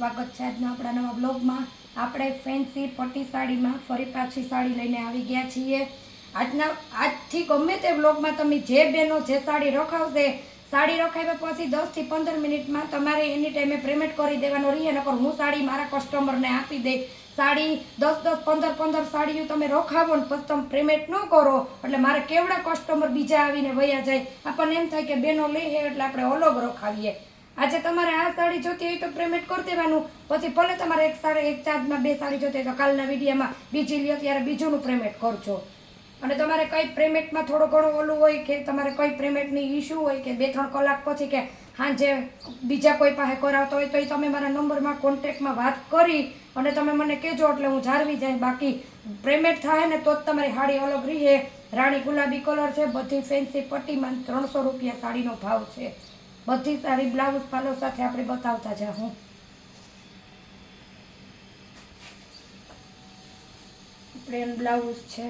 સ્વાગત છે આજના આપણા નવા બ્લોગમાં। આપણે ફેન્સી પટ્ટી સાડીમાં ફરી પાછી સાડી લઈને આવી ગયા છીએ। આજથી ગમે તે બ્લોગમાં તમે જે બહેનો જે સાડી રખાવશે, સાડી રખાવ્યા પછી 10 થી 15 મિનિટમાં તમારે એની ટાઈમે પેમેન્ટ કરી દેવાનો રહે, નકર હું સાડી મારા કસ્ટમરને આપી દઈ। સાડી 10 15 સાડીઓ તમે રખાવો ને પછી તમે પેમેન્ટ ન કરો એટલે મારે કેવડા કસ્ટમર બીજા આવીને વયા જાય। આપણને એમ થાય કે બહેનો લે એટલે આપણે અલગ રખાવીએ। આજે તમારે આ સાડી જોતી હોય તો પેમેન્ટ કરી દેવાનું, પછી ભલે તમારે એક ચાર્જમાં 2 સાડી જોતી હોય તો કાલના વિડીયોમાં બીજી લ્યો ત્યારે બીજુંનું પેમેન્ટ કરજો। અને તમારે કંઈ પેમેન્ટમાં થોડો ઘણો ઓલું હોય કે તમારે કંઈ પેમેન્ટની ઇશ્યુ હોય કે 2-3 કલાક પછી કે સાંજે બીજા કોઈ પાસે કરાવતો હોય તો એ તમે મારા નંબરમાં કોન્ટેક્ટમાં વાત કરી અને તમે મને કહેજો એટલે હું જાળવી જાય। બાકી પેમેન્ટ થાય ને તો જ તમારી સાડી અલગ રહે। રાણી ગુલાબી કલર છે, બધી ફેન્સી પટ્ટીમાં 300 રૂપિયા સાડીનો ભાવ છે। બધી સાડી બ્લાઉઝ પાલો સાથે આપણે બતાવતા જાઉં। પ્લેન બ્લાઉઝ છે,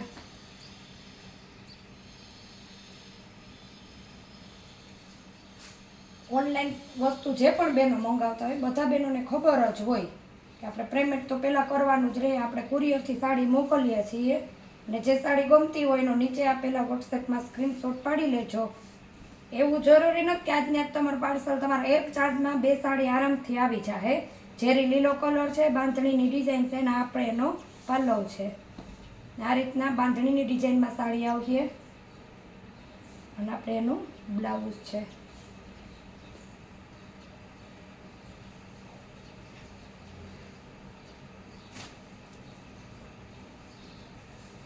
ઓનલાઈન વસ્તુ જે પણ બહેનો મંગાવતા હોય બધા બહેનોને ખબર જ હોય કે આપણે પેમેન્ટ તો પહેલાં કરવાનું જ રહે। આપણે કુરિયરથી સાડી મોકલીએ છીએ અને જે સાડી ગમતી હોય એનો નીચે આપેલા વોટ્સએપમાં સ્ક્રીનશોટ પાડી લેજો। એવું જરૂરી નથી કે આજને આજ તમારું પાર્સલ તમારા એક ચાર્જમાં 2 સાડી આરામથી આવી જાય। ઝેરી લીલો કલર છે, બાંધણીની ડિઝાઇન છે ને આપણે એનો પલ્લવ છે। આ રીતના બાંધણીની ડિઝાઇનમાં સાડી આવશે અને આપણે એનું બ્લાઉઝ છે।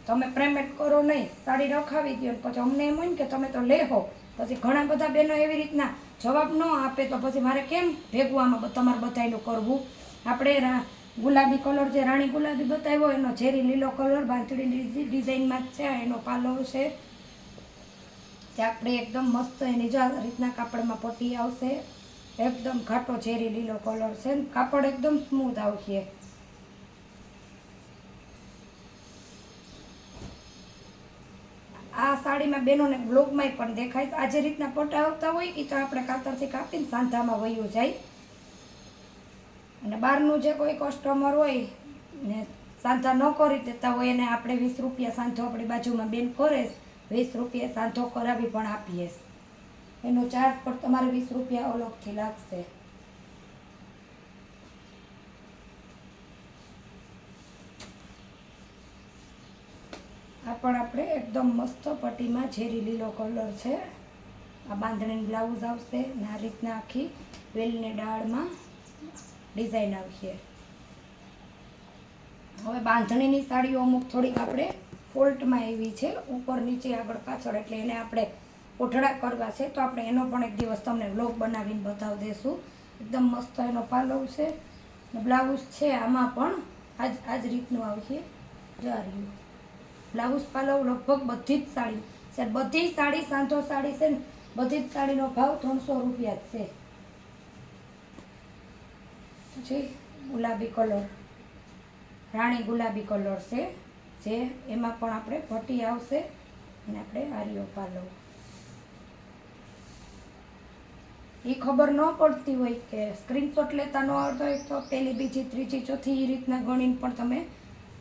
તમે પેમેન્ટ કરો નહીં, સાડી રખાવી દો પછી અમને એમ હોય ને કે તમે તો લેહો, પછી ઘણા બધા બહેનો એવી રીતના જવાબ ન આપે તો પછી મારે કેમ ભેગું આમાં તમારે બધાયનું કરવું। આપણે ગુલાબી કલર જે રાણી ગુલાબી બતાવ્યો એનો ઝેરી લીલો કલર બાંધણીની ડિઝાઇનમાં જ છે, એનો પાલવ છે। ત્યાં આપણે એકદમ મસ્ત એની જો આ રીતના કાપડમાં પટ્ટી આવશે, એકદમ ઘાટો ઝેરી લીલો કલર છે, કાપડ એકદમ સ્મૂથ આવશે। આ સાડીમાં બહેનોને બ્લોગમાં પણ દેખાય આ જે રીતના પટ્ટા આવતા હોય એ તો આપણે કાતરથી કાપીને સાંધામાં વયું જાય। અને બહારનું જે કોઈ કસ્ટમર હોય ને સાંધા ન કરી દેતા હોય એને આપણે 20 રૂપિયા સાંધો આપણી બાજુમાં બેન કરે 20 રૂપિયા સાંધો કરાવી પણ આપીએ। એનો ચાર્જ પણ તમારે 20 રૂપિયા અલગથી લાગશે। આ પણ આપણે એકદમ મસ્ત પટ્ટીમાં ઝેરી લીલો કલર છે। આ બાંધણીની બ્લાઉઝ આવશે ને આ રીતના આખી વેલની ડાળમાં ડિઝાઇન આવશે। હવે બાંધણીની સાડીઓ અમુક થોડીક આપણે ફોલ્ટમાં આવી છે, ઉપર નીચે આગળ પાછળ, એટલે એને આપણે ઓઢડા કરવા છે તો આપણે એનો પણ એક દિવસ તમને વ્લોગ બનાવીને બતાવી દઈશું। એકદમ મસ્ત એનો પાલવ છે ને બ્લાઉઝ છે, આમાં પણ આ જ રીતનું આવશે। જાર્યું બ્લાઉઝ પાલવ લગભગ બધી જ સાડી છે, બધી સાડી સાંધો સાડી છે ને બધી જ સાડીનો ભાવ 300 રૂપિયા જ છે। પછી ગુલાબી કલર રાણી ગુલાબી કલર છે, જે એમાં પણ આપણે પટ્ટી આવશે અને આપણે આર્યો પાલવ। એ ખબર ન પડતી હોય કે સ્ક્રીનશોટ લેતા ન આવડતો હોય તો પહેલી બીજી ત્રીજી ચોથી એ રીતના ગણીને પણ તમે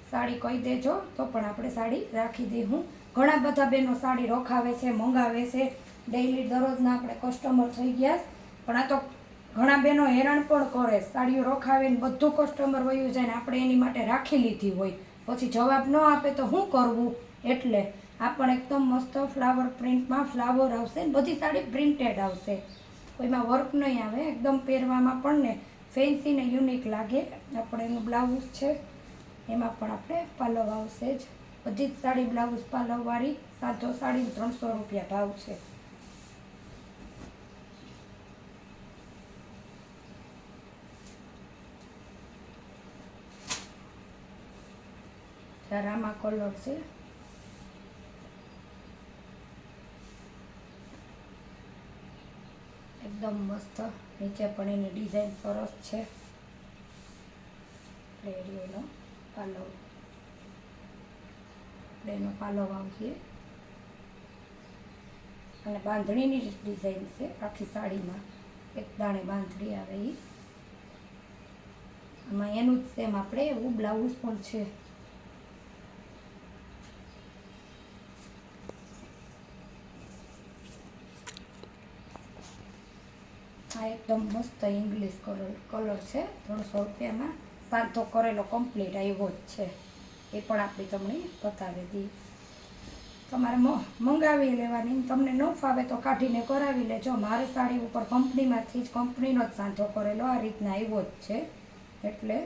સાડી કહી દેજો તો પણ આપણે સાડી રાખી દઈશું। ઘણા બધા બહેનો સાડી રખાવે છે, મંગાવે છે, ડેઈલી દરરોજના આપણે કસ્ટમર થઈ ગયા, પણ આ તો ઘણા બહેનો હેરાન પણ કરે, સાડીઓ રખાવીને બધું કસ્ટમર વયું જાય ને આપણે એની માટે રાખી લીધી હોય પછી જવાબ ન આપે તો શું કરવું। એટલે આ પણ એકદમ મસ્ત ફ્લાવર પ્રિન્ટમાં ફ્લાવર આવશે ને બધી સાડી પ્રિન્ટેડ આવશે, કોઈમાં વર્ક નહીં આવે, એકદમ પહેરવામાં પણ ને ફેન્સી ને યુનિક લાગે। આપણે એનું બ્લાઉઝ છે, એમાં પણ આપણે પાલવ આવશે જ। બધી જ સાડી બ્લાઉઝ પાલવવાળી સાંધો સાડી 300 રૂપિયા ભાવ છે। રામા કલર છે, એકદમ મસ્ત, નીચે પણ એની ડિઝાઇન સરસ છે। એનો પાલવ એનો પાલવ આવશે અને બાંધણીની ડિઝાઇન છે, આખી સાડીમાં એક દાણે બાંધણી આવે એ। આમાં એનું જ સેમ આપણે એવું બ્લાઉઝ પણ છે. આ એકદમ મસ્ત ઇંગ્લિશ કલર છે. 300 રૂપિયામાં સાંતો કરેલો કમ્પ્લીટ આવ્યો જ છે. એ પણ આપણી તમને બતાવી દી. તમારે મંગાવી લેવાની. તમને ન ફાવે તો કાઢીને કરાવી લેજો. મારી સાડી ઉપર કંપનીમાંથી જ કંપનીનો જ સાંધો કરેલો આ રીતના આવ્યો જ છે. એટલે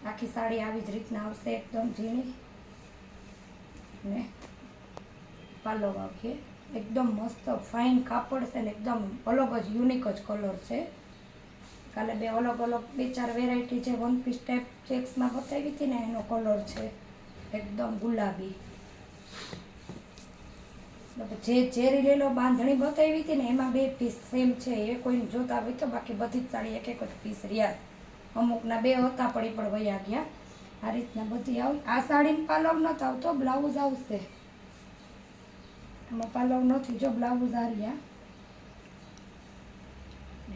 આખી સાડી આવી જ રીતના આવશે, એકદમ ઝીણી. ને પાલો વાવીએ એકદમ મસ્ત ફાઇન કાપડ છે ને એકદમ અલગ જ યુનિક જ કલર છે. કાલે બે અલગ 2-4 વેરાયટી છે વન પીસ ટાઈપ ચેક્સમાં બતાવી હતી ને એનો કલર છે એકદમ ગુલાબી. જે ઝેરી લેલો બાંધણી બતાવી હતી ને એમાં 2 પીસ સેમ છે. એ કોઈને જોતા હોય તો, બાકી બધી જ સાડી એક જ પીસ રહ્યા. અમુકના 2 હતા પણ વયા ગયા. આ રીતના બધી આવી. આ સાડીમાં પાલવ નથી આવતો, બ્લાઉઝ આવશે. આમાં પાલવ નથી, જો બ્લાઉઝ આ રહ્યા.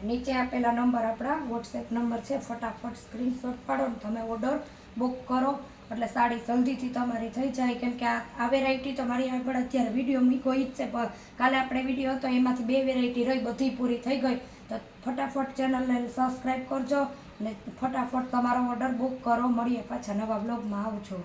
નીચે આપેલા નંબર આપણા વોટ્સએપ નંબર છે. ફટાફટ સ્ક્રીનશોટ પાડો ને તમે ઓર્ડર બુક કરો એટલે સાડી જલ્દીથી તમારી થઈ જાય. કેમ કે આ વેરાયટી તો મારી આગળ અત્યારે વિડીયો મૂક્યો જ છે, પણ કાલે આપણે વિડીયો હતો એમાંથી 2 વેરાયટી રહી, બધી પૂરી થઈ ગઈ. તો ફટાફટ ચેનલને સબસ્ક્રાઈબ કરજો ને ફટાફટ તમારો ઓર્ડર બુક કરો. મળીએ પાછા નવા બ્લોગમાં. આવજો.